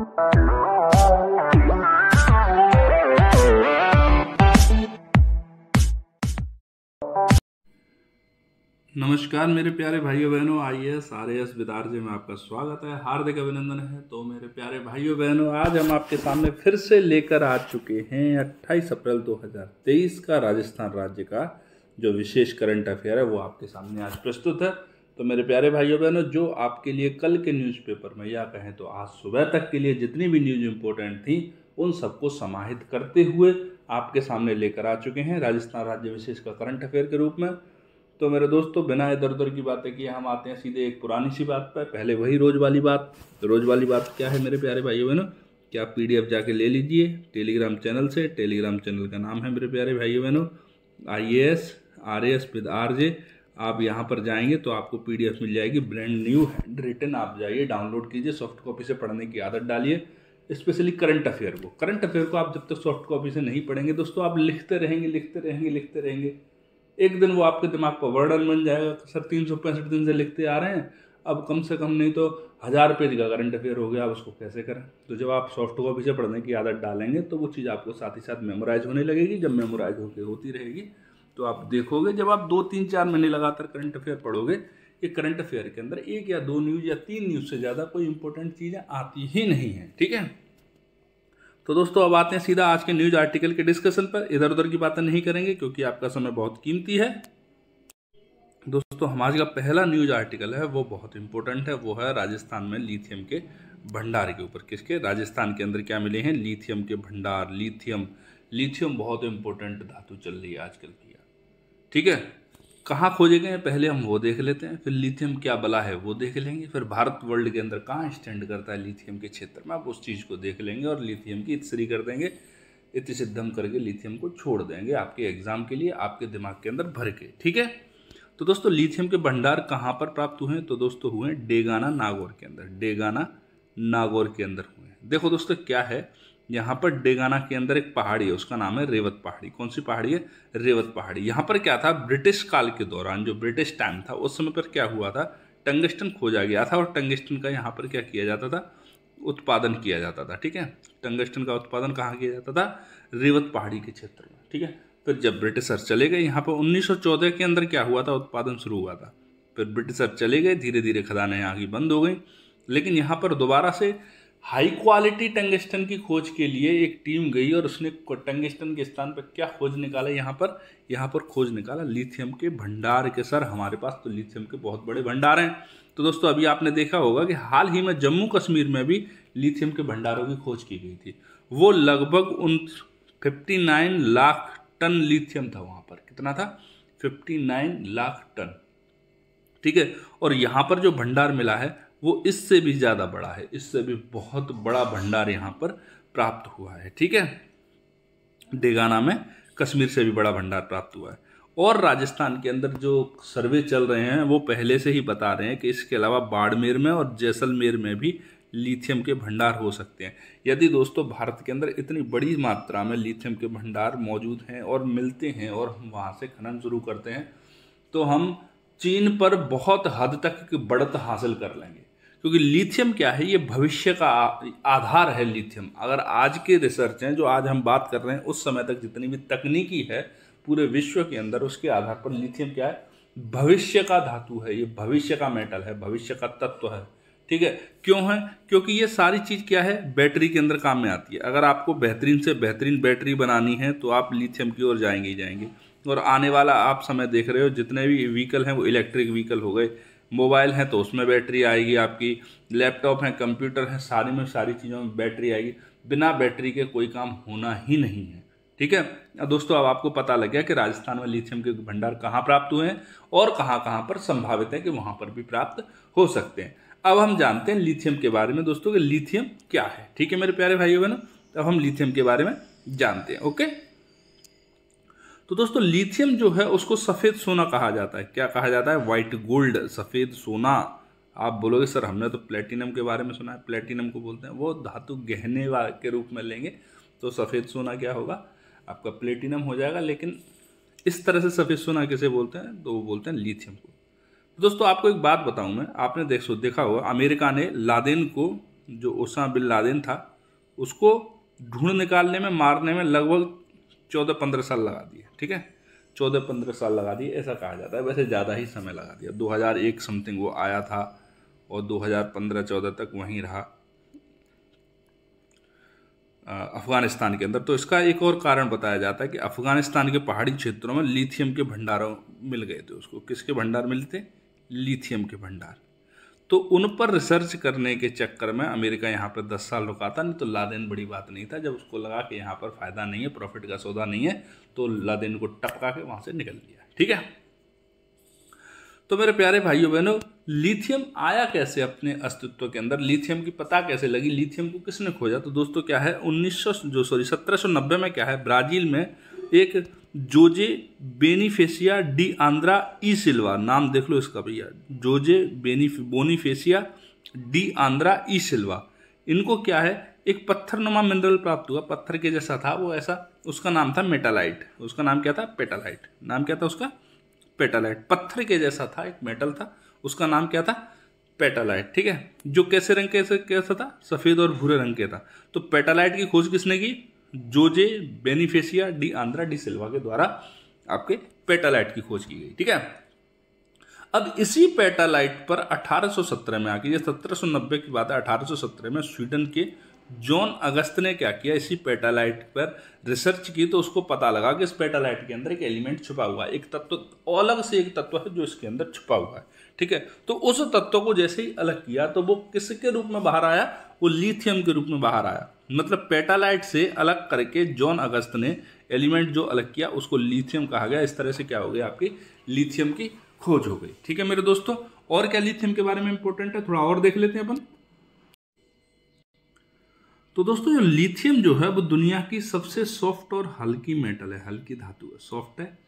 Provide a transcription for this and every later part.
नमस्कार मेरे प्यारे भाइयों बहनों, आईएएस आरएएस विद आरजे में आपका स्वागत है, हार्दिक अभिनंदन है। तो मेरे प्यारे भाइयों बहनों, आज हम आपके सामने फिर से लेकर आ चुके हैं 28 अप्रैल 2023 का राजस्थान राज्य का जो विशेष करंट अफेयर है वो आपके सामने आज प्रस्तुत है। तो मेरे प्यारे भाइयों बहनों, जो आपके लिए कल के न्यूज़पेपर में या कहें तो आज सुबह तक के लिए जितनी भी न्यूज़ इंपॉर्टेंट थी उन सबको समाहित करते हुए आपके सामने लेकर आ चुके हैं राजस्थान राज्य विशेष का करंट अफेयर के रूप में। तो मेरे दोस्तों, बिना इधर उधर की बातें किए हम आते हैं सीधे एक पुरानी सी बात पर। पहले वही रोज वाली बात। तो रोज वाली बात क्या है मेरे प्यारे भाइयों बहनों, कि आप पीडीएफ जाके ले लीजिए टेलीग्राम चैनल से। टेलीग्राम चैनल का नाम है मेरे प्यारे भाइयों बहनों आईएएस आरएएस विद आरजे। आप यहाँ पर जाएंगे तो आपको पीडीएफ मिल जाएगी, ब्रांड न्यू हैंड रिटन। आप जाइए, डाउनलोड कीजिए, सॉफ्ट कॉपी से पढ़ने की आदत डालिए, स्पेशली करंट अफेयर को। करंट अफेयर को आप जब तक सॉफ्ट कॉपी से नहीं पढ़ेंगे दोस्तों, आप लिखते रहेंगे, एक दिन वो आपके दिमाग पर वर्डन बन जाएगा। सर 365 दिन से लिखते आ रहे हैं, अब कम से कम नहीं तो 1000 पेज का करंट अफेयर हो गया, अब उसको कैसे करें। तो जब आप सॉफ्ट कॉपी से पढ़ने की आदत डालेंगे तो वो चीज़ आपको साथ ही साथ मेमोराइज होने लगेगी। जब मेमोराइज होती रहेगी तो आप देखोगे, जब आप 2-3-4 महीने लगातार करंट अफेयर पढ़ोगे, ये करंट अफेयर के अंदर 1 या 2 न्यूज़ या 3 न्यूज़ से ज़्यादा कोई इंपॉर्टेंट चीज़ें आती ही नहीं हैं। ठीक है, तो दोस्तों अब आते हैं सीधा आज के न्यूज आर्टिकल के डिस्कशन पर। इधर उधर की बातें नहीं करेंगे क्योंकि आपका समय बहुत कीमती है। दोस्तों, हमारे का पहला न्यूज आर्टिकल है वो बहुत इंपॉर्टेंट है, वो है राजस्थान में लिथियम के भंडार के ऊपर। किसके? राजस्थान के अंदर क्या मिले हैं? लिथियम के भंडार। लिथियम बहुत इंपॉर्टेंट धातु चल रही है आजकल भैया। ठीक है, कहाँ खोजे गए हैं पहले हम वो देख लेते हैं, फिर लिथियम क्या बला है वो देख लेंगे, फिर भारत वर्ल्ड के अंदर कहाँ स्टैंड करता है लिथियम के क्षेत्र में, आप उस चीज़ को देख लेंगे और लिथियम की इतनी कर देंगे, इति सिद्धम करके लिथियम को छोड़ देंगे आपके एग्जाम के लिए, आपके दिमाग के अंदर भर के। ठीक है, तो दोस्तों लिथियम के भंडार कहाँ पर प्राप्त हुए हैं? तो दोस्तों हुए हैं डेगाना नागौर के अंदर। डेगाना नागौर के अंदर हुए हैं। देखो दोस्तों क्या है, यहाँ पर डेगाना के अंदर एक पहाड़ी है, उसका नाम है रेवत पहाड़ी। कौन सी पहाड़ी है? रेवत पहाड़ी। यहाँ पर क्या था, ब्रिटिश काल के दौरान, जो ब्रिटिश टाइम था उस समय पर क्या हुआ था, टंगस्टन खोजा गया था और टंगस्टन का यहाँ पर क्या किया जाता था, उत्पादन किया जाता था। ठीक है, टंगस्टन का उत्पादन कहाँ किया जाता था? रेवत पहाड़ी के क्षेत्र में। ठीक है, फिर जब ब्रिटिशर चले गए यहाँ पर 1914 के अंदर क्या हुआ था, उत्पादन शुरू हुआ था। फिर ब्रिटिशर चले गए, धीरे धीरे खदानें यहाँ की बंद हो गई, लेकिन यहाँ पर दोबारा से हाई क्वालिटी टंगस्टन की खोज के लिए एक टीम गई और उसने टंगस्टन के स्थान पर क्या खोज निकाला, यहाँ पर खोज निकाला लिथियम के भंडार के। सर हमारे पास तो लिथियम के बहुत बड़े भंडार हैं। तो दोस्तों अभी आपने देखा होगा कि हाल ही में जम्मू कश्मीर में भी लिथियम के भंडारों की खोज की गई थी। वो लगभग 59 लाख टन लिथियम था वहाँ पर। कितना था? 59 लाख टन। ठीक है, और यहाँ पर जो भंडार मिला है वो इससे भी ज़्यादा बड़ा है, इससे भी बहुत बड़ा भंडार यहाँ पर प्राप्त हुआ है। ठीक है, डेगाना में कश्मीर से भी बड़ा भंडार प्राप्त हुआ है। और राजस्थान के अंदर जो सर्वे चल रहे हैं वो पहले से ही बता रहे हैं कि इसके अलावा बाड़मेर में और जैसलमेर में भी लिथियम के भंडार हो सकते हैं। यदि दोस्तों भारत के अंदर इतनी बड़ी मात्रा में लिथियम के भंडार मौजूद हैं और मिलते हैं और हम वहाँ से खनन शुरू करते हैं तो हम चीन पर बहुत हद तक बढ़त हासिल कर लेंगे। क्योंकि लिथियम क्या है, ये भविष्य का आधार है। लिथियम अगर आज के रिसर्च हैं जो आज हम बात कर रहे हैं, उस समय तक जितनी भी तकनीकी है पूरे विश्व के अंदर, उसके आधार पर लिथियम क्या है, भविष्य का धातु है, ये भविष्य का मेटल है, भविष्य का तत्व है। ठीक है, क्यों है? क्योंकि ये सारी चीज़ क्या है, बैटरी के अंदर काम में आती है। अगर आपको बेहतरीन से बेहतरीन बैटरी बनानी है तो आप लिथियम की ओर जाएंगे ही जाएंगे। और आने वाला आप समय देख रहे हो, जितने भी व्हीकल हैं वो इलेक्ट्रिक व्हीकल हो गए, मोबाइल हैं तो उसमें बैटरी आएगी आपकी, लैपटॉप हैं, कंप्यूटर हैं, सारी में सारी चीज़ों में बैटरी आएगी। बिना बैटरी के कोई काम होना ही नहीं है। ठीक है, अब दोस्तों अब आपको पता लग गया कि राजस्थान में लिथियम के भंडार कहाँ प्राप्त हुए हैं और कहाँ कहाँ पर संभावित है कि वहाँ पर भी प्राप्त हो सकते हैं। अब हम जानते हैं लिथियम के बारे में दोस्तों कि लिथियम क्या है। ठीक है मेरे प्यारे भाइयों बहनों, अब हम लिथियम के बारे में जानते हैं। ओके, तो दोस्तों लिथियम जो है उसको सफ़ेद सोना कहा जाता है। क्या कहा जाता है? वाइट गोल्ड, सफ़ेद सोना। आप बोलोगे सर हमने तो प्लेटिनम के बारे में सुना है, प्लेटिनम को बोलते हैं, वो धातु गहने के रूप में लेंगे तो सफ़ेद सोना क्या होगा, आपका प्लेटिनम हो जाएगा। लेकिन इस तरह से सफ़ेद सोना किसे बोलते हैं? तो वो बोलते हैं लिथियम को। दोस्तों आपको एक बात बताऊं मैं, आपने देखा होगा अमेरिका ने लादेन को जो ओसामा बिन लादेन था उसको ढूंढ निकालने में, मारने में लगभग 14-15 साल लगा दिए। ठीक है, 14-15 साल लगा दिए ऐसा कहा जाता है, वैसे ज़्यादा ही समय लगा दिया। 2001 समथिंग वो आया था और 2015-14 तक वहीं रहा अफगानिस्तान के अंदर। तो इसका एक और कारण बताया जाता है कि अफगानिस्तान के पहाड़ी क्षेत्रों में लिथियम के भंडारों मिल गए थे उसको। किसके भंडार मिले थे? लिथियम के भंडार। तो उन पर रिसर्च करने के चक्कर में अमेरिका यहाँ पर 10 साल रुका था। नहीं तो लादेन बड़ी बात नहीं था। जब उसको लगा कि यहाँ पर फ़ायदा नहीं है, प्रॉफिट का सौदा नहीं है, तो लादेन को टपका के वहाँ से निकल लिया। ठीक है, तो मेरे प्यारे भाइयों बहनों, लिथियम आया कैसे अपने अस्तित्व के अंदर? लिथियम की पता कैसे लगी? लिथियम को किसने खोजा? तो दोस्तों क्या है, 1790 में क्या है, ब्राज़ील में एक जोजे बेनिफेसिया डी आंद्रा ई सिल्वा, नाम देख लो इसका भैया, जोजे बोनीफेसिया डी आंद्रा ई सिल्वा, इनको क्या है एक पत्थरनुमा मिनरल प्राप्त हुआ, पत्थर के जैसा था वो, ऐसा, उसका नाम था मेटालाइट। उसका नाम क्या था? पेटालाइट। नाम क्या था उसका? पेटालाइट। पत्थर के जैसा था, एक मेटल था, उसका नाम क्या था? पेटालाइट। ठीक है, जो कैसे रंग कैसा था? सफ़ेद और भूरे रंग के था। तो पेटालाइट की खोज किसने की? जोजे बेनिफेसिया डी आंद्रा डी सिल्वा के द्वारा आपके पेटालाइट की खोज की गई। ठीक है, अब इसी पेटालाइट पर 1817 में आके, ये 1790 की बात है, 1817 में स्वीडन के जॉन अगस्त ने क्या किया, इसी पेटालाइट पर रिसर्च की। तो उसको पता लगा कि इस पेटालाइट के अंदर एक एलिमेंट छुपा हुआ है, एक तत्व, अलग से एक तत्व है जो इसके अंदर छुपा हुआ है। ठीक है, तो उस तत्व को जैसे ही अलग किया तो वो किसके रूप में बाहर आया? वो लिथियम के रूप में बाहर आया। मतलब पेटालाइट से अलग करके जॉन अगस्त ने एलिमेंट जो अलग किया उसको लिथियम कहा गया। इस तरह से क्या हो गया, आपकी लिथियम की खोज हो गई। ठीक है मेरे दोस्तों, और क्या लिथियम के बारे में इंपॉर्टेंट है, थोड़ा और देख लेते हैं अपन। तो दोस्तों, जो लिथियम जो है वो दुनिया की सबसे सॉफ्ट और हल्की मेटल है, हल्की धातु है। सॉफ्ट है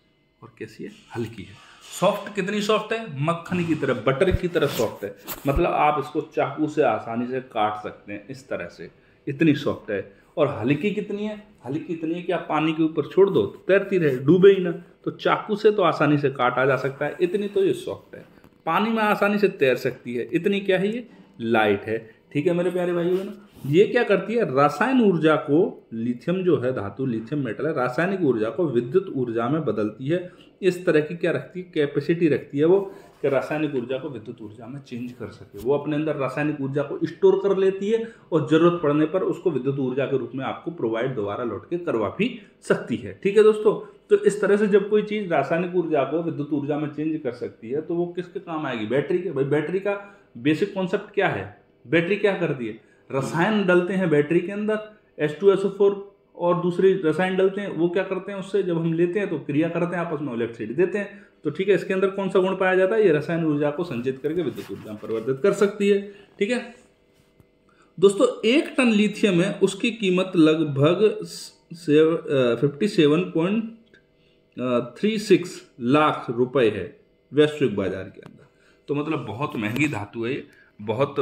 और कैसी है? हल्की है। सॉफ्ट कितनी सॉफ्ट है? मक्खन की तरह, बटर की तरह सॉफ्ट है। मतलब आप इसको चाकू से आसानी से काट सकते हैं, इस तरह से, इतनी सॉफ्ट है। और हल्की कितनी है? हल्की इतनी है कि आप पानी के ऊपर छोड़ दो तो तैरती रहे, डूबे ही ना। तो चाकू से तो आसानी से काटा जा सकता है, इतनी तो ये सॉफ्ट है। पानी में आसानी से तैर सकती है, इतनी क्या है, ये लाइट है। ठीक है मेरे प्यारे भाइयों, ये क्या करती है? रासायन ऊर्जा को, लिथियम जो है धातु, लिथियम मेटल है, रासायनिक ऊर्जा को विद्युत ऊर्जा में बदलती है। इस तरह की क्या रखती है? कैपेसिटी रखती है वो, कि रासायनिक ऊर्जा को विद्युत ऊर्जा में चेंज कर सके। वो अपने अंदर रासायनिक ऊर्जा को स्टोर कर लेती है और जरूरत पड़ने पर उसको विद्युत ऊर्जा के रूप में आपको प्रोवाइड दोबारा लौट के करवा भी सकती है। ठीक है दोस्तों, तो इस तरह से जब कोई चीज़ रासायनिक ऊर्जा को विद्युत ऊर्जा में चेंज कर सकती है तो वो किसके काम आएगी? बैटरी के। भाई बैटरी का बेसिक कॉन्सेप्ट क्या है? बैटरी क्या करती है? रसायन डलते हैं बैटरी के अंदर, H2SO4 और दूसरी रसायन डलते हैं, वो क्या करते हैं, उससे जब हम लेते हैं तो क्रिया करते हैं, आपस में इलेक्ट्रिसिटी देते हैं। तो ठीक है, इसके अंदर कौन सा गुण पाया जाता है? ये रसायन ऊर्जा को संचित करके विद्युत ऊर्जा में परिवर्तित कर सकती है। ठीक है दोस्तों, 1 टन लिथियम है, उसकी कीमत लगभग 57.36 लाख रुपए है वैश्विक बाजार के अंदर। तो मतलब बहुत महंगी धातु है ये, बहुत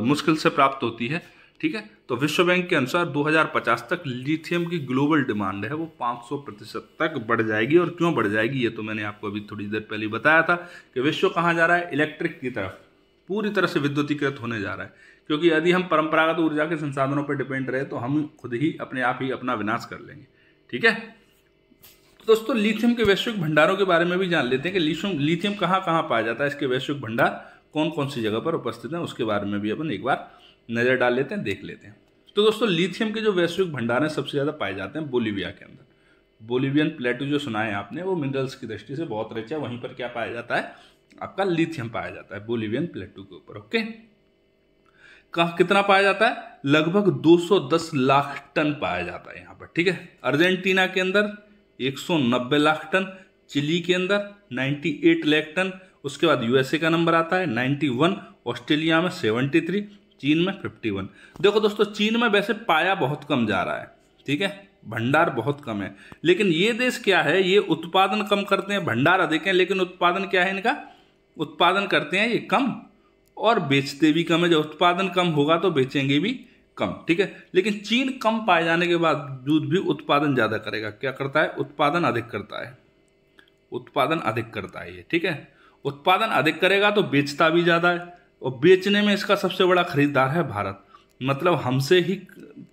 मुश्किल से प्राप्त होती है। ठीक है, तो विश्व बैंक के अनुसार 2050 तक लिथियम की ग्लोबल डिमांड है वो 500% तक बढ़ जाएगी। और क्यों बढ़ जाएगी ये तो मैंने आपको अभी थोड़ी देर पहले बताया था कि विश्व कहाँ जा रहा है? इलेक्ट्रिक की तरफ, पूरी तरह से विद्युतीकृत होने जा रहा है। क्योंकि यदि हम परंपरागत ऊर्जा के संसाधनों पर डिपेंड रहे तो हम खुद ही अपने आप ही अपना विनाश कर लेंगे। ठीक है, तो दोस्तों लिथियम के वैश्विक भंडारों के बारे में भी जान लेते हैं कि लिथियम कहाँ कहाँ पाया जाता है, इसके वैश्विक भंडार कौन कौन सी जगह पर उपस्थित हैं, उसके बारे में भी अपन एक बार नज़र डाल लेते हैं, देख लेते हैं। तो दोस्तों लिथियम के जो वैश्विक भंडार हैं सबसे ज़्यादा पाए जाते हैं बोलीविया के अंदर। बोलीवियन प्लेटू जो सुना है आपने, वो मिनरल्स की दृष्टि से बहुत रिच है। वहीं पर क्या पाया जाता है? आपका लिथियम पाया जाता है बोलीवियन प्लेटू के ऊपर। ओके, कितना पाया जाता है? लगभग 210 लाख टन पाया जाता है यहाँ पर। ठीक है, अर्जेंटीना के अंदर 190 लाख टन, चिली के अंदर 98 लाख टन, उसके बाद यूएसए का नंबर आता है 91, ऑस्ट्रेलिया में 73, चीन में 51। देखो दोस्तों, चीन में वैसे पाया बहुत कम जा रहा है। ठीक है, भंडार बहुत कम है, लेकिन ये देश क्या है, ये उत्पादन कम करते हैं, भंडार अधिक है, लेकिन उत्पादन क्या है इनका? उत्पादन करते हैं ये कम और बेचते भी कम है। जब उत्पादन कम होगा तो बेचेंगे भी कम। ठीक है, लेकिन चीन कम पाए जाने के बावजूद भी उत्पादन ज़्यादा करेगा। क्या करता है? उत्पादन अधिक करता है, उत्पादन अधिक करता है ये। ठीक है, उत्पादन अधिक करेगा तो बेचता भी ज़्यादा है, और बेचने में इसका सबसे बड़ा खरीदार है भारत। मतलब हमसे ही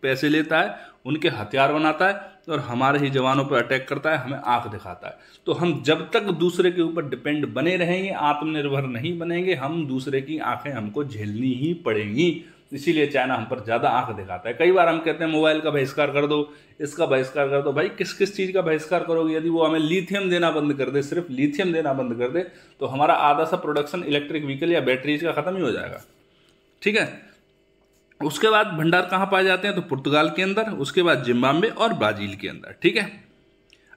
पैसे लेता है, उनके हथियार बनाता है और हमारे ही जवानों पर अटैक करता है, हमें आंख दिखाता है। तो हम जब तक दूसरे के ऊपर डिपेंड बने रहेंगे, आत्मनिर्भर नहीं बनेंगे, हम दूसरे की आंखें हमको झेलनी ही पड़ेंगी। इसीलिए चाइना हम पर ज़्यादा आंख दिखाता है। कई बार हम कहते हैं मोबाइल का बहिष्कार कर दो, इसका बहिष्कार कर दो। भाई किस किस चीज़ का बहिष्कार करोगे? यदि वो हमें लिथियम देना बंद कर दे, सिर्फ लिथियम देना बंद कर दे, तो हमारा आधा सा प्रोडक्शन इलेक्ट्रिक व्हीकल या बैटरीज का खत्म ही हो जाएगा। ठीक है। उसके बाद भंडार कहाँ पाए जाते हैं? तो पुर्तगाल के अंदर, उसके बाद जिम्बाब्वे और ब्राजील के अंदर। ठीक है,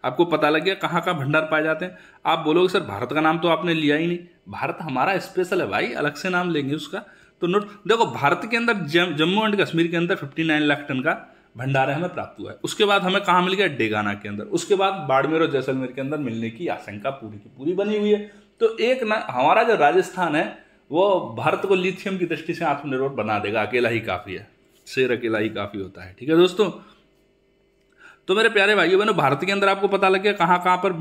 आपको पता लग गया कहाँ कहाँ भंडार पाए जाते हैं। आप बोलोगे सर भारत का नाम तो आपने लिया ही नहीं। भारत हमारा स्पेशल है भाई, अलग से नाम लेंगे उसका। तो नोट देखो, भारत के अंदर जम्मू एंड कश्मीर के अंदर 59 लाख टन का भंडार हमें प्राप्त हुआ है। उसके बाद हमें कहाँ मिल गया? डेगाना के अंदर। उसके बाद बाड़मेर और जैसलमेर के अंदर मिलने की आशंका पूरी की पूरी बनी हुई है। तो एक ना हमारा जो राजस्थान है वो भारत को लिथियम की दृष्टि से आत्मनिर्भर बना देगा। अकेला ही काफी है, शेर अकेला ही काफी होता है। ठीक है दोस्तों, तो मेरे प्यारे भाइयों बहनों, भारत के अंदर आपको पता लग गया कहाँ कहाँ पर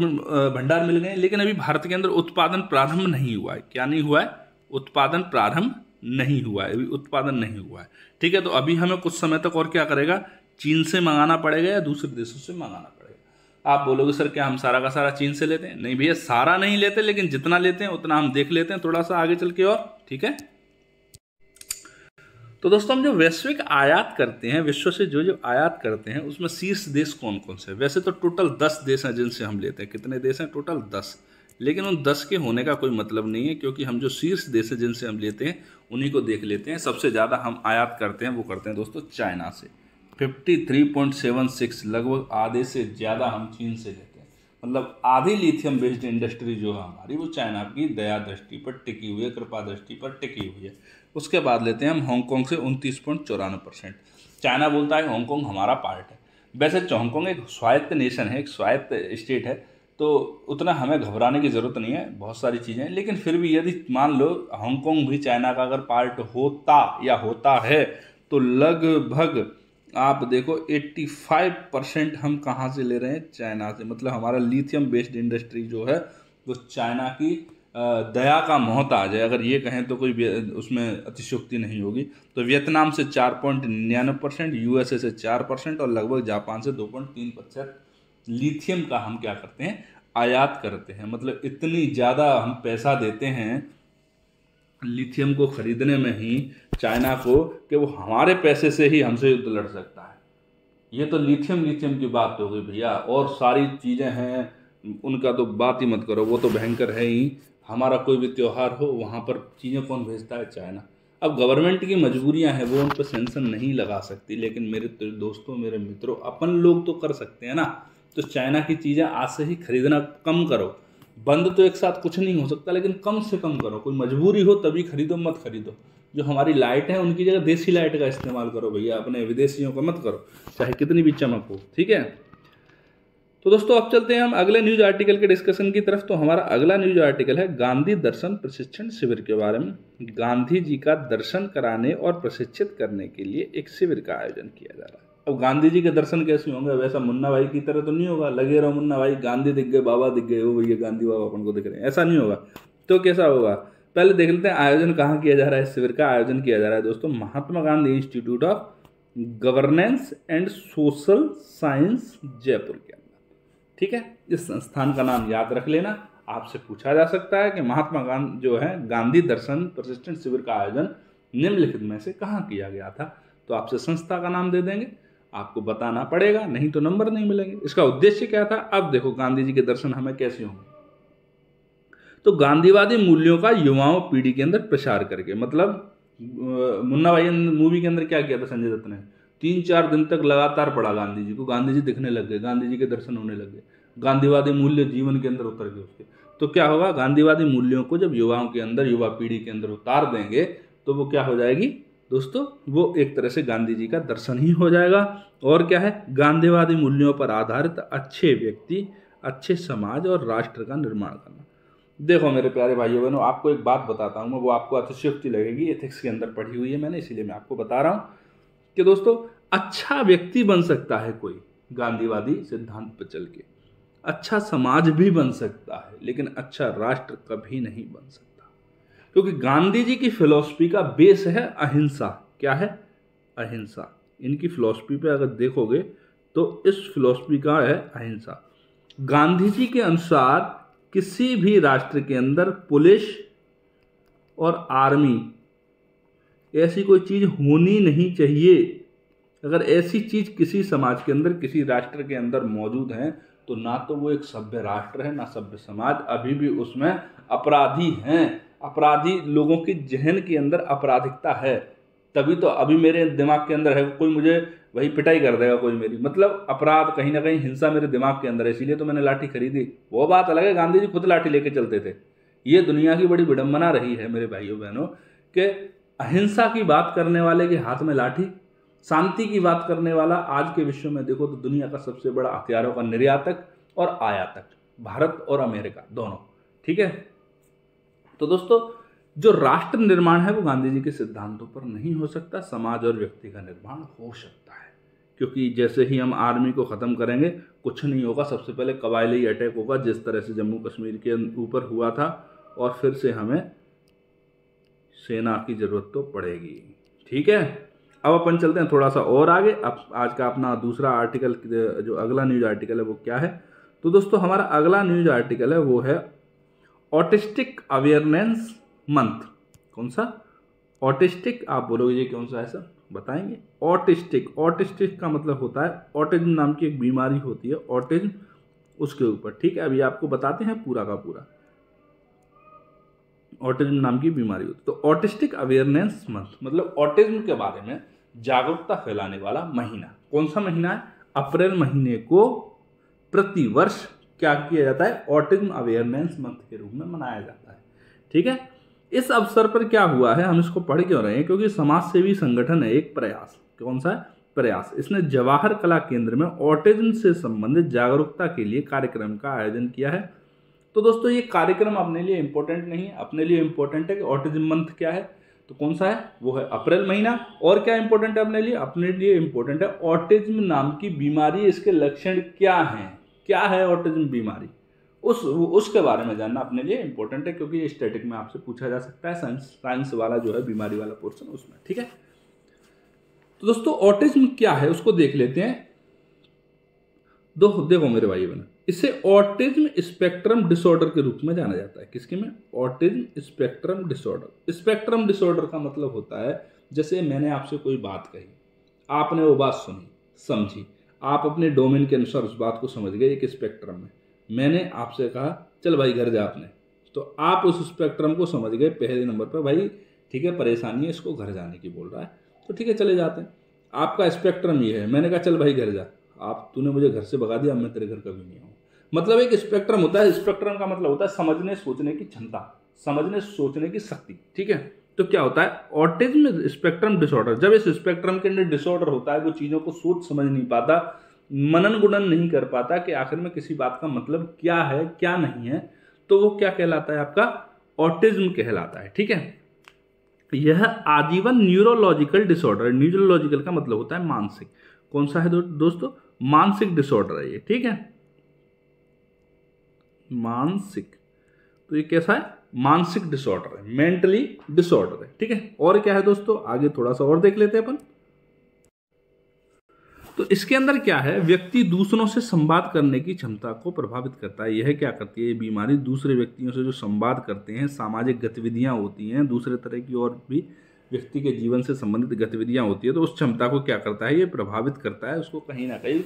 भंडार मिल गए। लेकिन अभी भारत के अंदर उत्पादन प्रारंभ नहीं हुआ है। क्या नहीं हुआ है? उत्पादन प्रारंभ नहीं हुआ है, अभी उत्पादन नहीं हुआ है। ठीक है, तो अभी हमें कुछ समय तक और क्या करेगा? चीन से मंगाना पड़ेगा या दूसरे देशों से मंगाना पड़ेगा। आप बोलोगे सर क्या हम सारा का सारा चीन से लेते हैं? नहीं भैया, सारा नहीं लेते, लेकिन जितना लेते हैं उतना हम देख लेते हैं थोड़ा सा आगे चल के। और ठीक है, तो दोस्तों हम जो वैश्विक आयात करते हैं, विश्व से जो आयात करते हैं, उसमें शीर्ष देश कौन कौन से? वैसे तो टोटल 10 देश हैं जिनसे हम लेते हैं। कितने देश हैं? टोटल 10। लेकिन उन 10 के होने का कोई मतलब नहीं है, क्योंकि हम जो शीर्ष देश है जिनसे हम लेते हैं उन्हीं को देख लेते हैं। सबसे ज़्यादा हम आयात करते हैं वो करते हैं दोस्तों चाइना से, 53.76, लगभग आधे से ज़्यादा हम चीन से लेते हैं। मतलब आधी लिथियम बेस्ड इंडस्ट्री जो है हमारी, वो चाइना की दया दृष्टि पर टिकी हुई है, कृपा दृष्टि पर टिकी हुई है। उसके बाद लेते हैं हम हांगकांग से 29.94%। चाइना बोलता है हांगकांग हमारा पार्ट है। वैसे हांगकांग एक स्वायत्त नेशन है, एक स्वायत्त स्टेट है, तो उतना हमें घबराने की ज़रूरत नहीं है, बहुत सारी चीज़ें हैं। लेकिन फिर भी यदि मान लो हांगकांग भी चाइना का अगर पार्ट होता या होता है, तो लगभग आप देखो 85% हम कहाँ से ले रहे हैं? चाइना से। मतलब हमारा लिथियम बेस्ड इंडस्ट्री जो है वो चाइना की दया का मोहताज है, अगर ये कहें तो कोई उसमें अतिशयोक्ति नहीं होगी। तो वियतनाम से 4.99%, यूएसए से 4% और लगभग जापान से 2.3% लिथियम का हम क्या करते हैं? आयात करते हैं। मतलब इतनी ज़्यादा हम पैसा देते हैं लिथियम को खरीदने में ही चाइना को, कि वो हमारे पैसे से ही हमसे युद्ध लड़ सकता है। ये तो लिथियम की बात हो गई भैया, और सारी चीज़ें हैं उनका तो बात ही मत करो, वो तो भयंकर है ही। हमारा कोई भी त्यौहार हो वहाँ पर चीज़ें कौन भेजता है? चाइना। अब गवर्नमेंट की मजबूरियां हैं, वो उन पर सेंक्शन नहीं लगा सकती, लेकिन मेरे दोस्तों, मेरे मित्रों, अपन लोग तो कर सकते हैं ना। तो चाइना की चीज़ें आज से ही खरीदना कम करो। बंद तो एक साथ कुछ नहीं हो सकता, लेकिन कम से कम करो। कोई मजबूरी हो तभी खरीदो, मत खरीदो। जो हमारी लाइट है उनकी जगह देसी लाइट का इस्तेमाल करो भैया, अपने विदेशियों का मत करो, चाहे कितनी भी चमक हो। ठीक है, तो दोस्तों अब चलते हैं हम अगले न्यूज आर्टिकल के डिस्कशन की तरफ। तो हमारा अगला न्यूज आर्टिकल है गांधी दर्शन प्रशिक्षण शिविर के बारे में। गांधी जी का दर्शन कराने और प्रशिक्षित करने के लिए एक शिविर का आयोजन किया जा रहा है। अब गांधी जी के दर्शन कैसे होंगे? वैसा मुन्ना भाई की तरह तो नहीं होगा, लगे रहो मुन्ना भाई, गांधी दिख गए, बाबा दिख गए, वो भैया गांधी बाबा अपन को दिख रहे हैं, ऐसा नहीं होगा। तो कैसा होगा? पहले देख लेते हैं आयोजन कहाँ किया जा रहा है। इस शिविर का आयोजन किया जा रहा है दोस्तों Mahatma Gandhi institute of governance and social science, Jaipur के अंदर। ठीक है, इस संस्थान का नाम याद रख लेना। आपसे पूछा जा सकता है कि महात्मा गांधी जो है गांधी दर्शन प्रशिक्षण शिविर का आयोजन निम्नलिखित में से कहाँ किया गया था? तो आपसे संस्था का नाम दे देंगे, आपको बताना पड़ेगा, नहीं तो नंबर नहीं मिलेंगे। इसका उद्देश्य क्या था? अब देखो गांधी जी के दर्शन हमें कैसे होंगे। तो गांधीवादी मूल्यों का युवाओं पीढ़ी के अंदर प्रसार करके, मतलब मुन्ना भाई मूवी के अंदर क्या किया था संजय दत्त ने? 3-4 दिन तक लगातार पढ़ा गांधी जी को, गांधी जी दिखने लग गए, गांधी जी के दर्शन होने लग गए, गांधीवादी मूल्य जीवन के अंदर उतर गए उसके। तो क्या होगा? गांधीवादी मूल्यों को जब युवाओं के अंदर, युवा पीढ़ी के अंदर उतार देंगे तो वो क्या हो जाएगी दोस्तों? वो एक तरह से गांधी जी का दर्शन ही हो जाएगा। और क्या है? गांधीवादी मूल्यों पर आधारित अच्छे व्यक्ति, अच्छे समाज और राष्ट्र का निर्माण करना। देखो मेरे प्यारे भाइयों बहनों, आपको एक बात बताता हूँ मैं, वो आपको अतिशयोक्ति लगेगी, एथिक्स के अंदर पढ़ी हुई है मैंने, इसीलिए मैं आपको बता रहा हूँ कि दोस्तों अच्छा व्यक्ति बन सकता है कोई गांधीवादी सिद्धांत पर चल के, अच्छा समाज भी बन सकता है, लेकिन अच्छा राष्ट्र कभी नहीं बन सकता। क्योंकि गांधी जी की फिलॉसफी का बेस है अहिंसा। क्या है? अहिंसा। इनकी फिलॉसफी पे अगर देखोगे तो इस फिलॉसफी का है अहिंसा। गांधी जी के अनुसार किसी भी राष्ट्र के अंदर पुलिस और आर्मी ऐसी कोई चीज़ होनी नहीं चाहिए। अगर ऐसी चीज़ किसी समाज के अंदर, किसी राष्ट्र के अंदर मौजूद है तो ना तो वो एक सभ्य राष्ट्र है, ना सभ्य समाज। अभी भी उसमें अपराधी हैं, अपराधी लोगों की जहन के अंदर आपराधिकता है। तभी तो अभी मेरे दिमाग के अंदर है, कोई मुझे वही पिटाई कर देगा कोई मेरी, मतलब अपराध कहीं ना कहीं, हिंसा मेरे दिमाग के अंदर है, इसीलिए तो मैंने लाठी खरीदी। वो बात अलग है, गांधी जी खुद लाठी लेके चलते थे। ये दुनिया की बड़ी विडंबना रही है मेरे भाइयों बहनों कि अहिंसा की बात करने वाले के हाथ में लाठी, शांति की बात करने वाला आज के विश्व में देखो तो दुनिया का सबसे बड़ा हथियारों का निर्यातक और आयातक, भारत और अमेरिका दोनों। ठीक है, तो दोस्तों जो राष्ट्र निर्माण है वो गांधी जी के सिद्धांतों पर नहीं हो सकता, समाज और व्यक्ति का निर्माण हो सकता है। क्योंकि जैसे ही हम आर्मी को ख़त्म करेंगे कुछ नहीं होगा, सबसे पहले कबायली अटैक होगा जिस तरह से जम्मू कश्मीर के ऊपर हुआ था, और फिर से हमें सेना की ज़रूरत तो पड़ेगी। ठीक है, अब अपन चलते हैं थोड़ा सा और आगे। अब आज का अपना दूसरा आर्टिकल, जो अगला न्यूज आर्टिकल है वो क्या है, तो दोस्तों हमारा अगला न्यूज आर्टिकल है वो है ऑटिस्टिक अवेयरनेस मंथ। कौन सा ऑटिस्टिक, आप बोलोगे ये कौन सा है सर, बताएंगे। ऑटिस्टिक, ऑटिस्टिक का मतलब होता है ऑटिज्म नाम की एक बीमारी होती है, ऑटिज्म, उसके ऊपर। ठीक है, अभी आपको बताते हैं पूरा का पूरा। ऑटिज्म नाम की बीमारी होती है, तो ऑटिस्टिक अवेयरनेस मंथ मतलब ऑटिज्म के बारे में जागरूकता फैलाने वाला महीना। कौन सा महीना है, अप्रैल महीने को प्रतिवर्ष क्या किया जाता है, ऑटिज्म अवेयरनेस मंथ के रूप में मनाया जाता है। ठीक है, इस अवसर पर क्या हुआ है, हम इसको पढ़ क्यों रहे हैं, क्योंकि समाज सेवी संगठन है एक प्रयास। कौन सा है, प्रयास। इसने जवाहर कला केंद्र में ऑटिज्म से संबंधित जागरूकता के लिए कार्यक्रम का आयोजन किया है। तो दोस्तों ये कार्यक्रम अपने लिए इंपॉर्टेंट नहीं है, अपने लिए इंपॉर्टेंट है कि ऑटिज्म मंथ क्या है, तो कौन सा है, वो है अप्रैल महीना। और क्या इंपॉर्टेंट है अपने लिए, अपने लिए इंपॉर्टेंट है ऑटिज्म नाम की बीमारी, इसके लक्षण क्या हैं, क्या है ऑटिज्म बीमारी, उसके बारे में जानना अपने लिए इंपॉर्टेंट है, क्योंकि ये स्टैटिक में आपसे पूछा जा सकता है, साइंस वाला जो है बीमारी वाला पोर्शन उसमें। ठीक है, तो दोस्तों ऑटिज्म क्या है उसको देख लेते हैं। देखो मेरे भाई बहन, इसे ऑटिज्म स्पेक्ट्रम डिसऑर्डर के रूप में जाना जाता है। किसके में, autism spectrum disorder. Spectrum disorder का मतलब होता है, जैसे मैंने आपसे कोई बात कही, आपने वो बात सुनी समझी, आप अपने डोमेन के अनुसार उस बात को समझ गए एक स्पेक्ट्रम में। मैंने आपसे कहा चल भाई घर जा आपने, तो आप उस स्पेक्ट्रम को समझ गए पहले नंबर पर, भाई ठीक है परेशानी है इसको घर जाने की बोल रहा है, तो ठीक है चले जाते हैं। आपका स्पेक्ट्रम ये है, मैंने कहा चल भाई घर जा, तूने मुझे घर से भगा दिया, मैं तेरे घर कभी नहीं आऊँ। मतलब एक स्पेक्ट्रम होता है, स्पेक्ट्रम का मतलब होता है समझने सोचने की क्षमता, समझने सोचने की शक्ति। ठीक है, तो क्या होता है ऑटिज्म स्पेक्ट्रम डिसऑर्डर, जब इस स्पेक्ट्रम के अंदर डिसऑर्डर होता है, वो चीज़ों को सोच समझ नहीं पाता, मनन गुणन नहीं कर पाता कि आखिर में किसी बात का मतलब क्या है क्या नहीं है, तो वो क्या कहलाता है, आपका ऑटिज्म कहलाता है। ठीक है, यह आजीवन न्यूरोलॉजिकल डिसऑर्डर, न्यूरोलॉजिकल का मतलब होता है मानसिक। कौन सा है दोस्तों, मानसिक डिसऑर्डर है ये। ठीक है, मानसिक, तो ये कैसा है, मानसिक डिसऑर्डर है, मेंटली डिसऑर्डर है। ठीक है, और क्या है दोस्तों, आगे थोड़ा सा और देख लेते हैं अपन। तो इसके अंदर क्या है, व्यक्ति दूसरों से संवाद करने की क्षमता को प्रभावित करता है। यह क्या करती है, ये बीमारी दूसरे व्यक्तियों से जो संवाद करते हैं, सामाजिक गतिविधियां होती हैं, दूसरे तरह की और भी व्यक्ति के जीवन से संबंधित गतिविधियां होती है, तो उस क्षमता को क्या करता है, ये प्रभावित करता है। उसको कहीं ना कहीं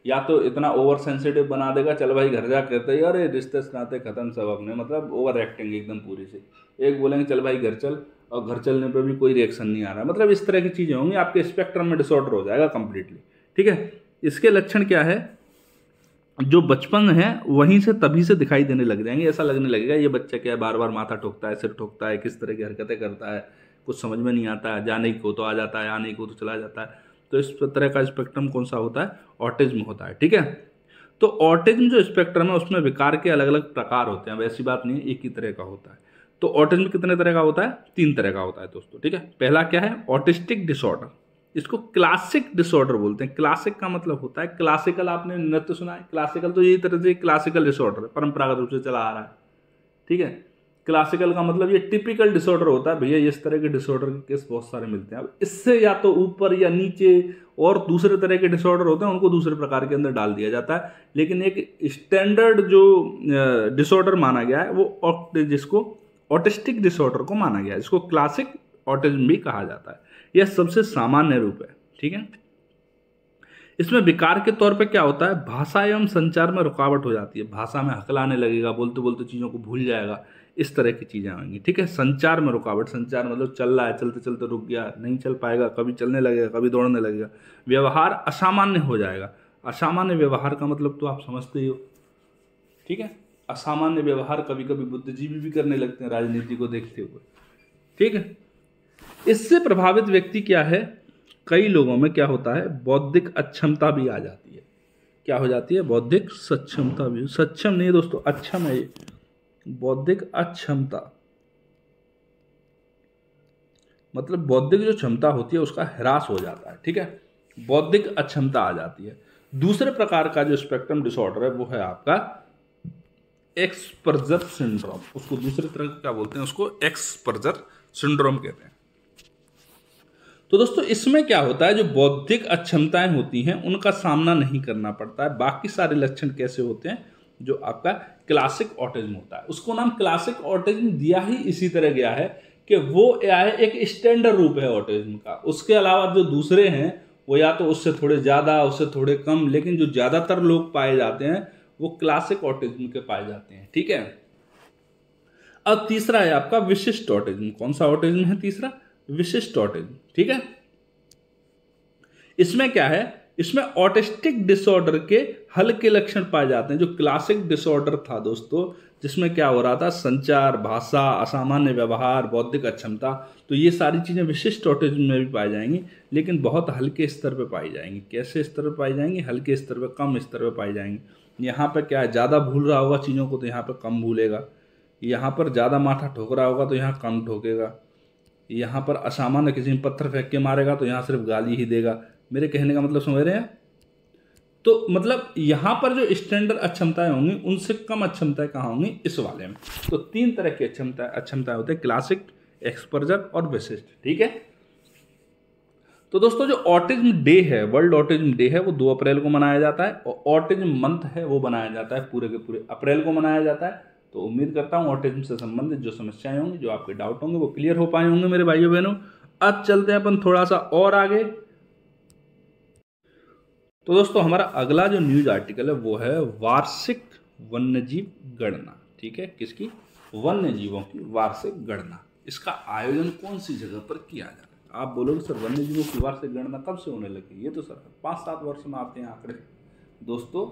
या तो इतना ओवर सेंसिटिव बना देगा, चल भाई घर जा कहते ही अरे रिश्ते नाते खत्म सब अपने, मतलब ओवर एक्टिंग एकदम पूरी से। एक बोलेंगे चल भाई घर चल, और घर चलने पे भी कोई रिएक्शन नहीं आ रहा, मतलब इस तरह की चीज़ें होंगी, आपके स्पेक्ट्रम में डिसऑर्डर हो जाएगा कंप्लीटली। ठीक है, इसके लक्षण क्या है, जो बचपन है वहीं से तभी से दिखाई देने लग जाएंगे। ऐसा लगने लगेगा ये बच्चा क्या है, बार बार माथा ठोकता है, सिर ठोकता है, किस तरह की हरकतें करता है, कुछ समझ में नहीं आता है, जाने को तो आ जाता है, आने को तो चला जाता है। तो इस तरह का स्पेक्ट्रम कौन सा होता है, ऑटिज्म होता है। ठीक है, तो ऑटिज्म जो स्पेक्ट्रम है उसमें विकार के अलग अलग प्रकार होते हैं, वैसी बात नहीं है एक ही तरह का होता है। तो ऑटिज्म कितने तरह का होता है, 3 तरह का होता है दोस्तों। ठीक है, पहला क्या है, ऑटिस्टिक डिसऑर्डर, इसको क्लासिक डिसऑर्डर बोलते हैं। क्लासिक का मतलब होता है, क्लासिकल आपने नृत्य सुना है, क्लासिकल तो यही तरह से क्लासिकल डिसऑर्डर है, परंपरागत रूप से चला आ रहा है। ठीक है, क्लासिकल का मतलब ये टिपिकल डिसऑर्डर होता है भैया, इस तरह के डिसऑर्डर के केस बहुत सारे मिलते हैं। अब इससे या तो ऊपर या नीचे और दूसरे तरह के डिसऑर्डर होते हैं, उनको दूसरे प्रकार के अंदर डाल दिया जाता है। लेकिन एक स्टैंडर्ड जो डिसऑर्डर माना गया है वो जिसको ऑटिस्टिक डिसऑर्डर को माना गया है, जिसको क्लासिक ऑटिज्म भी कहा जाता है। यह सबसे सामान्य रूप है, ठीक है। इसमें विकार के तौर पे क्या होता है, भाषा एवं संचार में रुकावट हो जाती है। भाषा में हकलाने लगेगा, बोलते बोलते चीज़ों को भूल जाएगा, इस तरह की चीज़ें आएंगी, ठीक है। संचार में रुकावट, संचार मतलब चल रहा है, चलते चलते रुक गया, नहीं चल पाएगा, कभी चलने लगेगा, कभी दौड़ने लगेगा। व्यवहार असामान्य हो जाएगा। असामान्य व्यवहार का मतलब तो आप समझते ही हो, ठीक है। असामान्य व्यवहार कभी कभी बुद्धिजीवी भी करने लगते हैं राजनीति को देखते हुए, ठीक है। इससे प्रभावित व्यक्ति क्या है, कई लोगों में क्या होता है, बौद्धिक अक्षमता भी आ जाती है। क्या हो जाती है, बौद्धिक सक्षमता भी, सक्षम नहीं दोस्तों, अक्षम है ये, बौद्धिक अक्षमता मतलब बौद्धिक जो क्षमता होती है उसका ह्रास हो जाता है, ठीक है। बौद्धिक अक्षमता आ जाती है। दूसरे प्रकार का जो स्पेक्ट्रम डिसऑर्डर है वो है आपका एक्सपर्जर सिंड्रोम। उसको दूसरे तरह क्या बोलते हैं, उसको एक्सपर्जर सिंड्रोम कहते हैं। तो दोस्तों इसमें क्या होता है, जो बौद्धिक अक्षमताएं होती हैं उनका सामना नहीं करना पड़ता है। बाकी सारे लक्षण कैसे होते हैं, जो आपका क्लासिक ऑटिज्म होता है। उसको नाम क्लासिक ऑटिज्म दिया ही इसी तरह गया है कि वो एक स्टैंडर्ड रूप है ऑटिज्म का। उसके अलावा जो दूसरे हैं वो या तो उससे थोड़े ज़्यादा, उससे थोड़े कम, लेकिन जो ज़्यादातर लोग पाए जाते हैं वो क्लासिक ऑटिज्म के पाए जाते हैं, ठीक है। अब तीसरा है आपका विशिष्ट ऑटिज्म। कौन सा ऑटिज्म है तीसरा, विशिष्ट ऑटिज्म, ठीक है। इसमें क्या है, इसमें ऑटिस्टिक डिसऑर्डर के हल्के लक्षण पाए जाते हैं। जो क्लासिक डिसऑर्डर था दोस्तों, जिसमें क्या हो रहा था, संचार, भाषा, असामान्य व्यवहार, बौद्धिक अक्षमता, तो ये सारी चीजें विशिष्ट ऑटिज्म में भी पाई जाएंगी, लेकिन बहुत हल्के स्तर पे पाई जाएंगी। कैसे स्तर पे पाई जाएंगी, हल्के स्तर पे, कम स्तर पे पाई जाएंगी। यहाँ पे क्या है, ज्यादा भूल रहा होगा चीजों को तो यहाँ पे कम भूलेगा, यहाँ पर ज्यादा माथा ठोक रहा होगा तो यहाँ कम ठोकेगा, यहाँ पर असामान्य किसी में पत्थर फेंक के मारेगा तो यहाँ सिर्फ गाली ही देगा। मेरे कहने का मतलब समझ रहे हैं। तो मतलब यहाँ पर जो स्टैंडर्ड अक्षमताएं होंगी उनसे कम अक्षमताएं कहाँ होंगी, इस वाले में। तो तीन तरह की अक्षमताएं होते हैं, क्लासिक, एक्सपर्जर और विशिष्ट, ठीक है। तो दोस्तों जो ऑटिज्म डे है, वर्ल्ड ऑटिज्म डे है, वो 2 अप्रैल को मनाया जाता है, और ऑटिज्म मंथ है वो बनाया जाता है पूरे के पूरे अप्रैल को मनाया जाता है। तो उम्मीद करता हूँ ऑटिज्म से संबंधित जो समस्याएं होंगी, जो आपके डाउट होंगे, वो क्लियर हो पाए होंगे मेरे भाइयों बहनों। अब चलते हैं अपन थोड़ा सा और आगे। तो दोस्तों हमारा अगला जो न्यूज आर्टिकल है वो है वार्षिक वन्यजीव गणना, ठीक है। किसकी, वन्यजीवों की वार्षिक गणना। इसका आयोजन कौन सी जगह पर किया जा रहा है। आप बोलोगे सर वन्यजीवों की वार्षिक गणना कब से होने लगी, ये तो सर 5-7 वर्ष में आते हैं आंकड़े। दोस्तों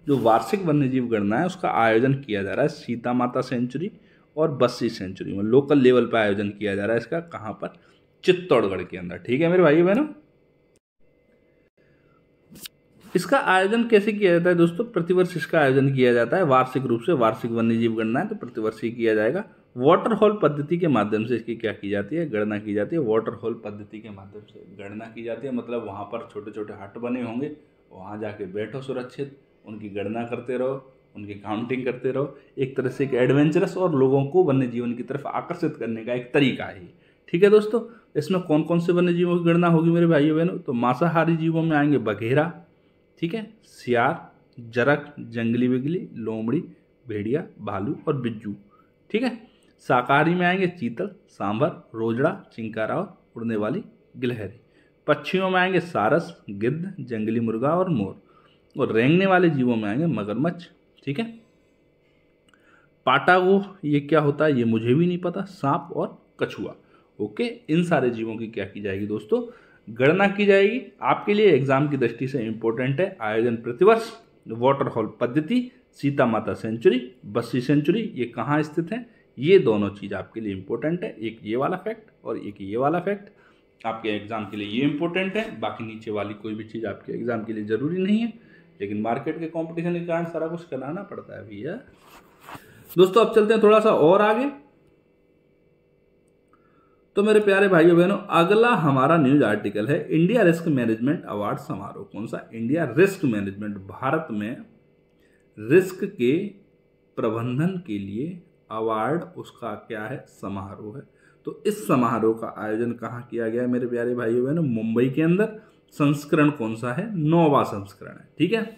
जो वार्षिक वन्यजीव गणना है उसका आयोजन किया जा रहा है सीता माता सेंचुरी और बस्सी सेंचुरी में, लोकल लेवल पर आयोजन किया जा रहा है इसका। कहाँ पर, चित्तौड़गढ़ के अंदर, ठीक है मेरे भाइयों बहनों। इसका आयोजन कैसे किया जाता है दोस्तों, प्रतिवर्ष इसका आयोजन किया जाता है वार्षिक रूप से। वार्षिक वन्यजीव गणना है तो प्रतिवर्ष ही किया जाएगा। वाटर हॉल पद्धति के माध्यम से इसकी क्या की जाती है, गणना की जाती है। वाटर हॉल पद्धति के माध्यम से गणना की जाती है, मतलब वहाँ पर छोटे छोटे हट बने होंगे, वहाँ जाके बैठो सुरक्षित, उनकी गणना करते रहो, उनकी काउंटिंग करते रहो। एक तरह से एक एडवेंचरस और लोगों को वन्य जीवन की तरफ आकर्षित करने का एक तरीका है, ठीक है दोस्तों। इसमें कौन कौन से वन्य जीवों की गणना होगी मेरे भाइयों बहनों, तो मांसाहारी जीवों में आएंगे बघेरा, ठीक है, सियार, जरक, जंगली बिगली, लोमड़ी, भेड़िया, भालू और बिज्जू, ठीक है। शाकाहारी में आएंगे चीतल, सांभर, रोजड़ा, चिंकारा और उड़ने वाली गिलहरी। पक्षियों में आएंगे सारस, गिद्ध, जंगली मुर्गा और मोर। और रेंगने वाले जीवों में आएंगे मगरमच्छ, ठीक है। पाटागो ये क्या होता है ये मुझे भी नहीं पता, सांप और कछुआ, ओके। इन सारे जीवों की क्या की जाएगी दोस्तों, गणना की जाएगी। आपके लिए एग्जाम की दृष्टि से इंपॉर्टेंट है। आयोजन प्रतिवर्ष, वाटर हॉल पद्धति, सीता माता सेंचुरी, बस्सी सेंचुरी, ये कहाँ स्थित है, ये दोनों चीज आपके लिए इंपॉर्टेंट है। एक ये वाला फैक्ट और एक ये वाला फैक्ट आपके एग्जाम के लिए ये इंपॉर्टेंट है। बाकी नीचे वाली कोई भी चीज आपके एग्जाम के लिए जरूरी नहीं है, लेकिन मार्केट के कंपटीशन के कारण सारा कुछ कराना पड़ता है भैया। दोस्तों अब चलते हैं थोड़ा सा और आगे। तो मेरे प्यारे भाइयों बहनों, अगला हमारा न्यूज आर्टिकल है इंडिया रिस्क मैनेजमेंट अवार्ड समारोह। कौन सा, इंडिया रिस्क मैनेजमेंट, भारत में रिस्क के प्रबंधन के लिए अवार्ड उसका क्या है, समारोह है। तो इस समारोह का आयोजन कहाँ किया गया है मेरे प्यारे भाइयों बहनों, मुंबई के अंदर। संस्करण कौन सा है, 9वां संस्करण है, ठीक है।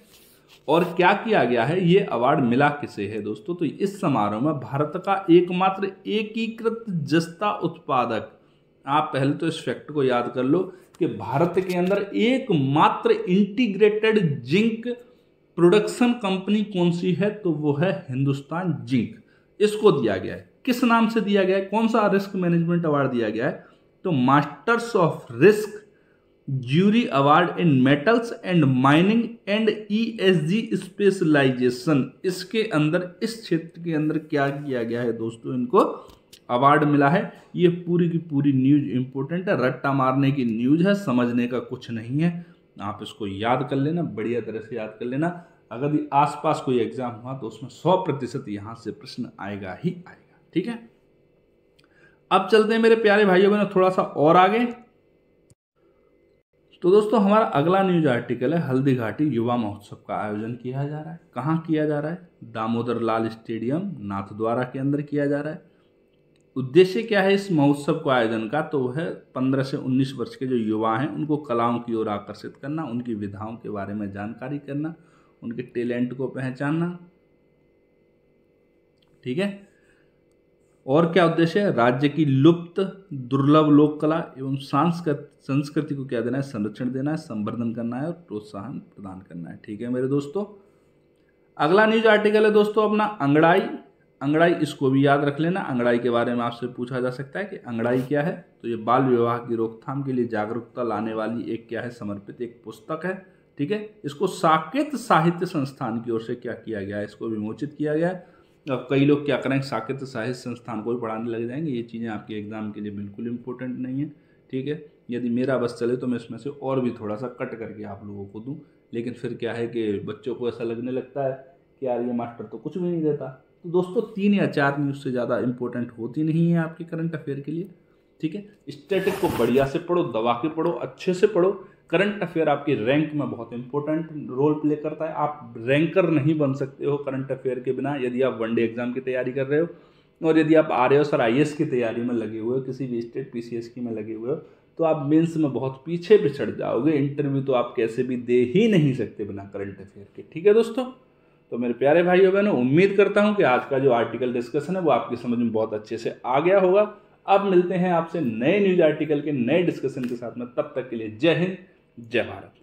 और क्या किया गया है, ये अवार्ड मिला किसे है दोस्तों, तो इस समारोह में भारत का एकमात्र एकीकृत जस्ता उत्पादक, आप पहले तो इस फैक्ट को याद कर लो कि भारत के अंदर एकमात्र इंटीग्रेटेड जिंक प्रोडक्शन कंपनी कौन सी है, तो वो है हिंदुस्तान जिंक। इसको दिया गया है, किस नाम से दिया गया है, कौन सा रिस्क मैनेजमेंट अवार्ड दिया गया है, तो masters of risk jury award in metals and mining and ESG specialisation. इसके अंदर, इस क्षेत्र के अंदर क्या किया गया है दोस्तों, इनको अवार्ड मिला है। ये पूरी की पूरी न्यूज इंपॉर्टेंट है, रट्टा मारने की न्यूज है, समझने का कुछ नहीं है। आप इसको याद कर लेना, बढ़िया तरह से याद कर लेना। अगर ये आसपास कोई एग्जाम हुआ तो उसमें 100% यहाँ से प्रश्न आएगा ही आएगा, ठीक है। अब चलते हैं मेरे प्यारे भाइयों बहनों थोड़ा सा और आगे। तो दोस्तों हमारा अगला न्यूज आर्टिकल है, हल्दी घाटी युवा महोत्सव का आयोजन किया जा रहा है। कहाँ किया जा रहा है, दामोदर लाल स्टेडियम नाथद्वारा के अंदर किया जा रहा है। उद्देश्य क्या है इस महोत्सव को आयोजन का, तो वह 15 से 19 वर्ष के जो युवा हैं उनको कलाओं की ओर आकर्षित करना, उनकी विधाओं के बारे में जानकारी करना, उनके टैलेंट को पहचानना, ठीक है। और क्या उद्देश्य है, राज्य की लुप्त दुर्लभ लोक कला एवं संस्कृति को क्या देना है, संरक्षण देना है, संवर्धन करना है और प्रोत्साहन प्रदान करना है, ठीक है मेरे दोस्तों। अगला न्यूज आर्टिकल है दोस्तों अपना अंगड़ाई, इसको भी याद रख लेना। अंगड़ाई के बारे में आपसे पूछा जा सकता है कि अंगड़ाई क्या है, तो ये बाल विवाह की रोकथाम के लिए जागरूकता लाने वाली एक क्या है, समर्पित एक पुस्तक है, ठीक है। इसको साकेत साहित्य संस्थान की ओर से क्या किया गया है, इसको विमोचित किया गया है। अब कई लोग क्या करेंगे, साकेत साहित्य संस्थान को भी पढ़ाने लग जाएंगे। ये चीज़ें आपके एग्जाम के लिए बिल्कुल इंपॉर्टेंट नहीं है, ठीक है। यदि मेरा बस चले तो मैं इसमें से और भी थोड़ा सा कट करके आप लोगों को दूं, लेकिन फिर क्या है कि बच्चों को ऐसा लगने लगता है कि यार ये मास्टर तो कुछ भी नहीं देता। तो दोस्तों 3 या 4 न्यूज़ से ज़्यादा इंपॉर्टेंट होती नहीं है आपके करंट अफेयर के लिए, ठीक है। स्टैटिक को बढ़िया से पढ़ो, दबा के पढ़ो, अच्छे से पढ़ो। करंट अफेयर आपकी रैंक में बहुत इंपॉर्टेंट रोल प्ले करता है। आप रैंकर नहीं बन सकते हो करंट अफेयर के बिना, यदि आप वनडे एग्जाम की तैयारी कर रहे हो और यदि आप RAS और IAS की तैयारी में लगे हुए हो, किसी भी स्टेट PCS की में लगे हुए हो, तो आप मेंस में बहुत पीछे पिछड़ जाओगे। इंटरव्यू तो आप कैसे भी दे ही नहीं सकते बिना करंट अफेयर के, ठीक है दोस्तों। तो मेरे प्यारे भाइयों बहनों, उम्मीद करता हूं कि आज का जो आर्टिकल डिस्कशन है वो आपकी समझ में बहुत अच्छे से आ गया होगा। अब मिलते हैं आपसे नए न्यूज आर्टिकल के नए डिस्कशन के साथ में, तब तक के लिए जय हिंद, जय भारत।